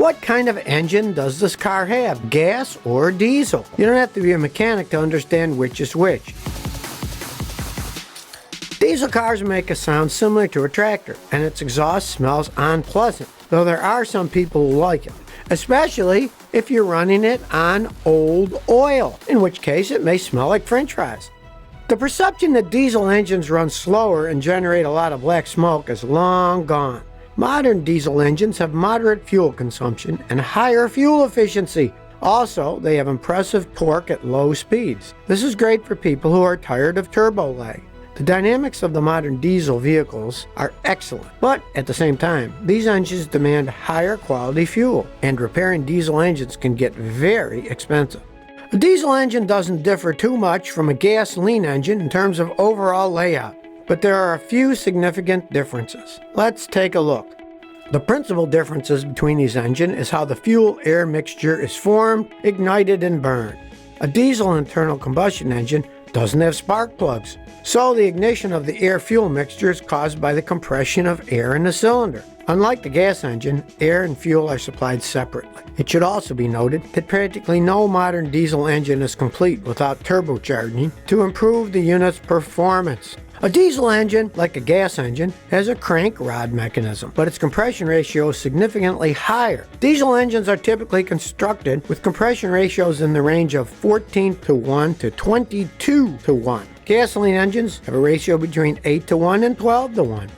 What kind of engine does this car have, gas or diesel? You don't have to be a mechanic to understand which is which. Diesel cars make a sound similar to a tractor, and its exhaust smells unpleasant, though there are some people who like it, especially if you're running it on old oil, in which case it may smell like french fries. The perception that diesel engines run slower and generate a lot of black smoke is long gone. Modern diesel engines have moderate fuel consumption and higher fuel efficiency. Also, they have impressive torque at low speeds. This is great for people who are tired of turbo lag. The dynamics of the modern diesel vehicles are excellent, but at the same time, these engines demand higher quality fuel, and repairing diesel engines can get very expensive. A diesel engine doesn't differ too much from a gasoline engine in terms of overall layout, but there are a few significant differences. Let's take a look. The principal differences between these engines is how the fuel-air mixture is formed, ignited, and burned. A diesel internal combustion engine doesn't have spark plugs, so the ignition of the air-fuel mixture is caused by the compression of air in the cylinder. Unlike the gas engine, air and fuel are supplied separately. It should also be noted that practically no modern diesel engine is complete without turbocharging to improve the unit's performance. A diesel engine, like a gas engine, has a crank rod mechanism, but its compression ratio is significantly higher. Diesel engines are typically constructed with compression ratios in the range of 14:1 to 22:1. Gasoline engines have a ratio between 8:1 and 12:1.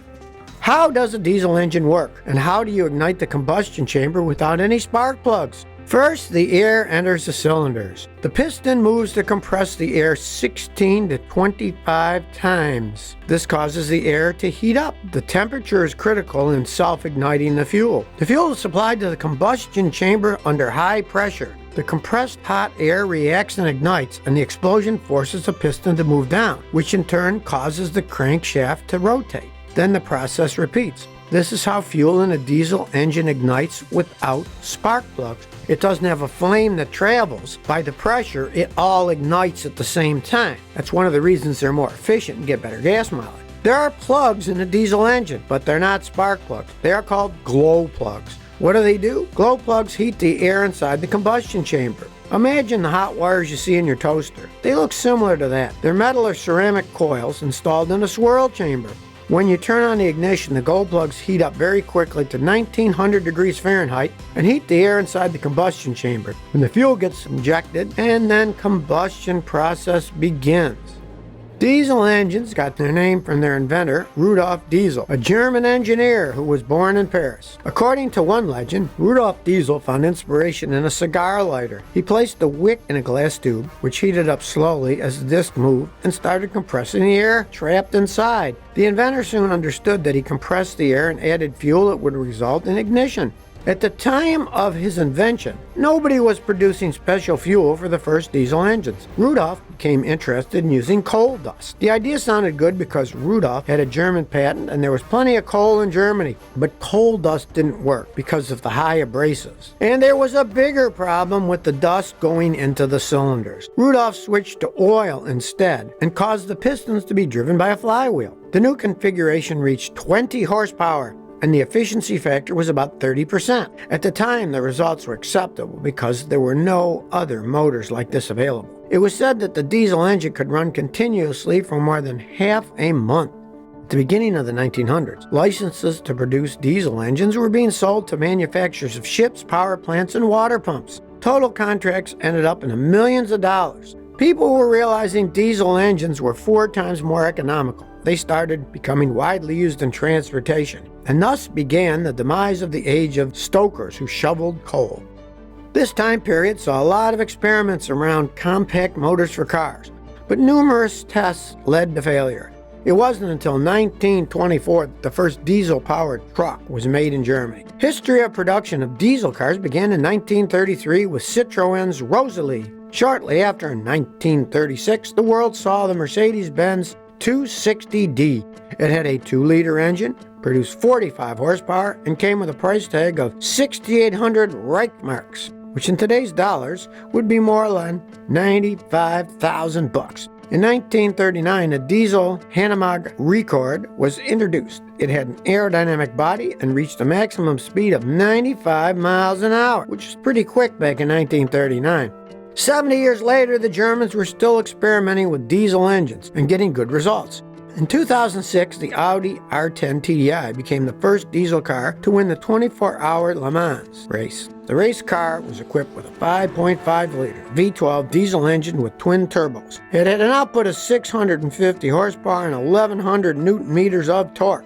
How does a diesel engine work, and how do you ignite the combustion chamber without any spark plugs? First, the air enters the cylinders. The piston moves to compress the air 16 to 25 times. This causes the air to heat up. The temperature is critical in self-igniting the fuel. The fuel is supplied to the combustion chamber under high pressure. The compressed hot air reacts and ignites, and the explosion forces the piston to move down, which in turn causes the crankshaft to rotate. Then the process repeats. This is how fuel in a diesel engine ignites without spark plugs. It doesn't have a flame that travels. By the pressure, it all ignites at the same time. That's one of the reasons they're more efficient and get better gas mileage. There are plugs in a diesel engine, but they're not spark plugs. They are called glow plugs. What do? Glow plugs heat the air inside the combustion chamber. Imagine the hot wires you see in your toaster. They look similar to that. They're metal or ceramic coils installed in a swirl chamber. When you turn on the ignition, the glow plugs heat up very quickly to 1900 degrees Fahrenheit and heat the air inside the combustion chamber. When the fuel gets injected, and then combustion process begins. Diesel engines got their name from their inventor, Rudolf Diesel, a German engineer who was born in Paris. According to one legend, Rudolf Diesel found inspiration in a cigar lighter. He placed the wick in a glass tube, which heated up slowly as the disc moved and started compressing the air trapped inside. The inventor soon understood that he compressed the air and added fuel that would result in ignition. At the time of his invention, nobody was producing special fuel for the first diesel engines. Rudolf became interested in using coal dust. The idea sounded good because Rudolf had a German patent and there was plenty of coal in Germany. But coal dust didn't work because of the high abrasives. And there was a bigger problem with the dust going into the cylinders. Rudolf switched to oil instead and caused the pistons to be driven by a flywheel. The new configuration reached 20 horsepower. And the efficiency factor was about 30%. At the time, the results were acceptable because there were no other motors like this available. It was said that the diesel engine could run continuously for more than half a month. At the beginning of the 1900s, licenses to produce diesel engines were being sold to manufacturers of ships, power plants, and water pumps. Total contracts ended up in the millions of dollars. People were realizing diesel engines were 4 times more economical. They started becoming widely used in transportation, and thus began the demise of the age of stokers who shoveled coal. This time period saw a lot of experiments around compact motors for cars, but numerous tests led to failure. It wasn't until 1924 that the first diesel-powered truck was made in Germany. History of production of diesel cars began in 1933 with Citroen's Rosalie. Shortly after, in 1936, the world saw the Mercedes-Benz 260D. It had a 2-liter engine, produced 45 horsepower, and came with a price tag of 6,800 Reichsmarks, which in today's dollars would be more than $95,000. In 1939, a diesel Hanomag Record was introduced. It had an aerodynamic body and reached a maximum speed of 95 miles an hour, which was pretty quick back in 1939. 70 years later, the Germans were still experimenting with diesel engines and getting good results. In 2006, the Audi R10 TDI became the first diesel car to win the 24-hour Le Mans race. The race car was equipped with a 5.5-liter V12 diesel engine with twin turbos. It had an output of 650 horsepower and 1,100 newton meters of torque.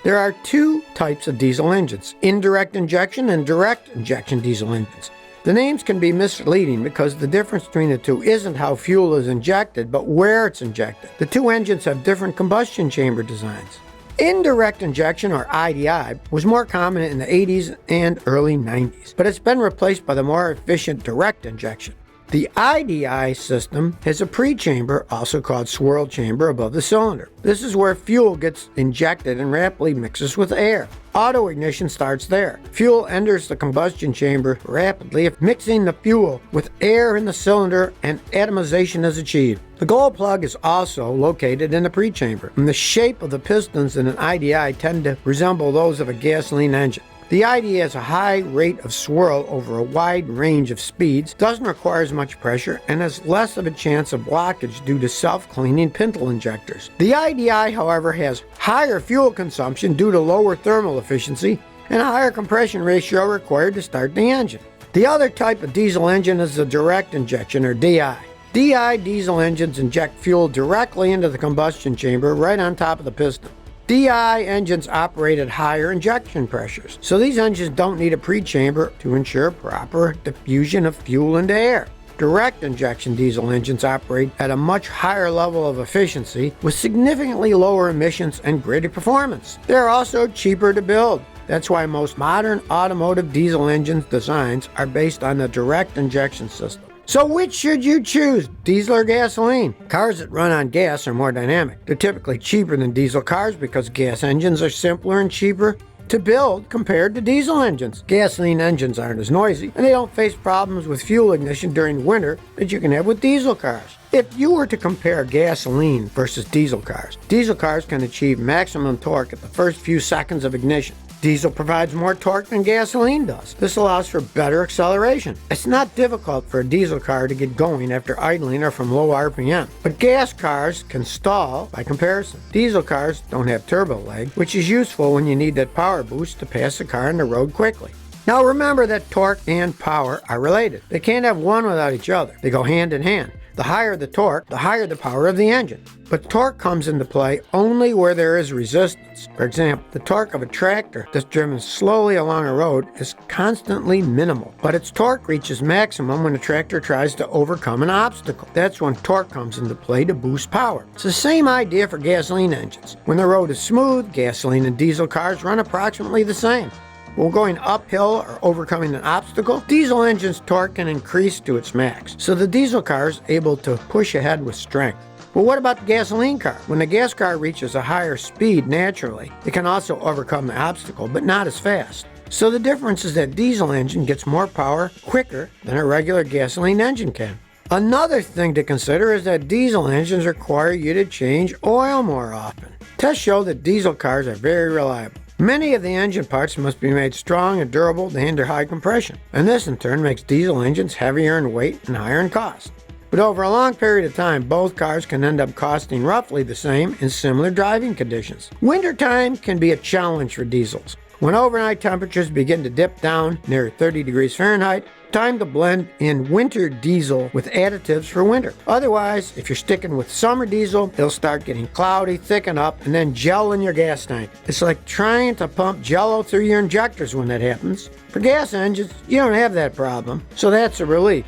There are two types of diesel engines, indirect injection and direct injection diesel engines. The names can be misleading because the difference between the two isn't how fuel is injected, but where it's injected. The two engines have different combustion chamber designs. Indirect injection, or IDI, was more common in the 80s and early 90s, but it's been replaced by the more efficient direct injection. The IDI system has a pre-chamber, also called swirl chamber, above the cylinder. This is where fuel gets injected and rapidly mixes with air. Auto ignition starts there. Fuel enters the combustion chamber rapidly, mixing the fuel with air in the cylinder, and atomization is achieved. The glow plug is also located in the pre-chamber, and the shape of the pistons in an IDI tend to resemble those of a gasoline engine. The IDE has a high rate of swirl over a wide range of speeds, doesn't require as much pressure, and has less of a chance of blockage due to self-cleaning pintle injectors. The IDI, however, has higher fuel consumption due to lower thermal efficiency and a higher compression ratio required to start the engine. The other type of diesel engine is the direct injection, or DI. DI diesel engines inject fuel directly into the combustion chamber right on top of the piston. DI engines operate at higher injection pressures, so these engines don't need a pre-chamber to ensure proper diffusion of fuel into air. Direct injection diesel engines operate at a much higher level of efficiency with significantly lower emissions and greater performance. They're also cheaper to build. That's why most modern automotive diesel engine designs are based on the direct injection system. So which should you choose, diesel or gasoline? Cars that run on gas are more dynamic. They're typically cheaper than diesel cars because gas engines are simpler and cheaper to build compared to diesel engines. Gasoline engines aren't as noisy, and they don't face problems with fuel ignition during winter that you can have with diesel cars. If you were to compare gasoline versus diesel cars can achieve maximum torque at the first few seconds of ignition. Diesel provides more torque than gasoline does. This allows for better acceleration. It's not difficult for a diesel car to get going after idling or from low RPM, but gas cars can stall by comparison. Diesel cars don't have turbo lag, which is useful when you need that power boost to pass the car on the road quickly. Now remember that torque and power are related. They can't have one without each other. They go hand in hand. The higher the torque, the higher the power of the engine. But torque comes into play only where there is resistance. For example, the torque of a tractor that's driven slowly along a road is constantly minimal, but its torque reaches maximum when the tractor tries to overcome an obstacle. That's when torque comes into play to boost power. It's the same idea for gasoline engines. When the road is smooth, gasoline and diesel cars run approximately the same. When going uphill or overcoming an obstacle, diesel engine's torque can increase to its max, so the diesel car is able to push ahead with strength. But what about the gasoline car? When the gas car reaches a higher speed naturally, it can also overcome the obstacle, but not as fast. So the difference is that diesel engine gets more power quicker than a regular gasoline engine can. Another thing to consider is that diesel engines require you to change oil more often. Tests show that diesel cars are very reliable. Many of the engine parts must be made strong and durable to handle high compression, and this in turn makes diesel engines heavier in weight and higher in cost. But over a long period of time, both cars can end up costing roughly the same in similar driving conditions. Wintertime can be a challenge for diesels. When overnight temperatures begin to dip down near 30 degrees Fahrenheit, time to blend in winter diesel with additives for winter. Otherwise, if you're sticking with summer diesel, it'll start getting cloudy, thicken up, and then gel in your gas tank. It's like trying to pump Jello through your injectors when that happens. For gas engines, you don't have that problem, so that's a relief.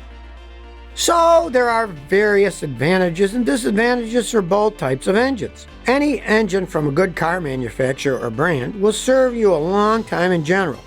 So there are various advantages and disadvantages for both types of engines. Any engine from a good car manufacturer or brand will serve you a long time in general.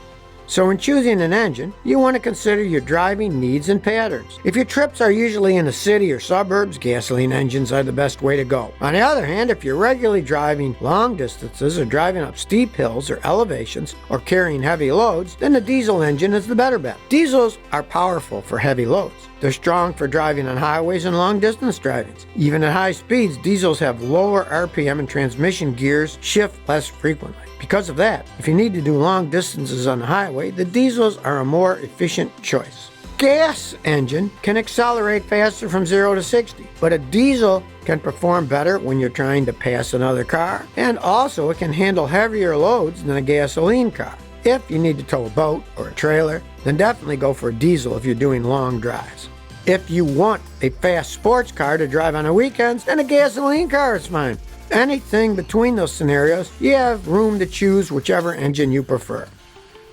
So when choosing an engine, you want to consider your driving needs and patterns. If your trips are usually in the city or suburbs, gasoline engines are the best way to go. On the other hand, if you're regularly driving long distances or driving up steep hills or elevations or carrying heavy loads, then the diesel engine is the better bet. Diesels are powerful for heavy loads. They're strong for driving on highways and long-distance drivings. Even at high speeds, diesels have lower RPM and transmission gears shift less frequently. Because of that, if you need to do long distances on the highway, the diesels are a more efficient choice. Gas engine can accelerate faster from 0 to 60, but a diesel can perform better when you're trying to pass another car, and also it can handle heavier loads than a gasoline car. If you need to tow a boat or a trailer, then definitely go for a diesel if you're doing long drives. If you want a fast sports car to drive on the weekends, then a gasoline car is fine. Anything between those scenarios, you have room to choose whichever engine you prefer.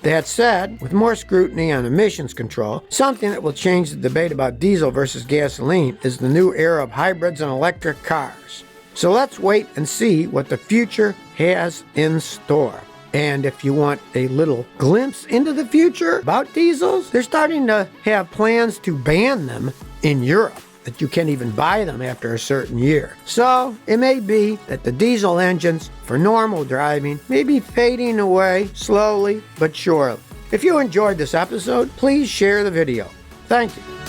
That said, with more scrutiny on emissions control, something that will change the debate about diesel versus gasoline is the new era of hybrids and electric cars. So let's wait and see what the future has in store. And if you want a little glimpse into the future about diesels, they're starting to have plans to ban them in Europe, that you can't even buy them after a certain year. So it may be that the diesel engines for normal driving may be fading away slowly but surely. If you enjoyed this episode, please share the video. Thank you.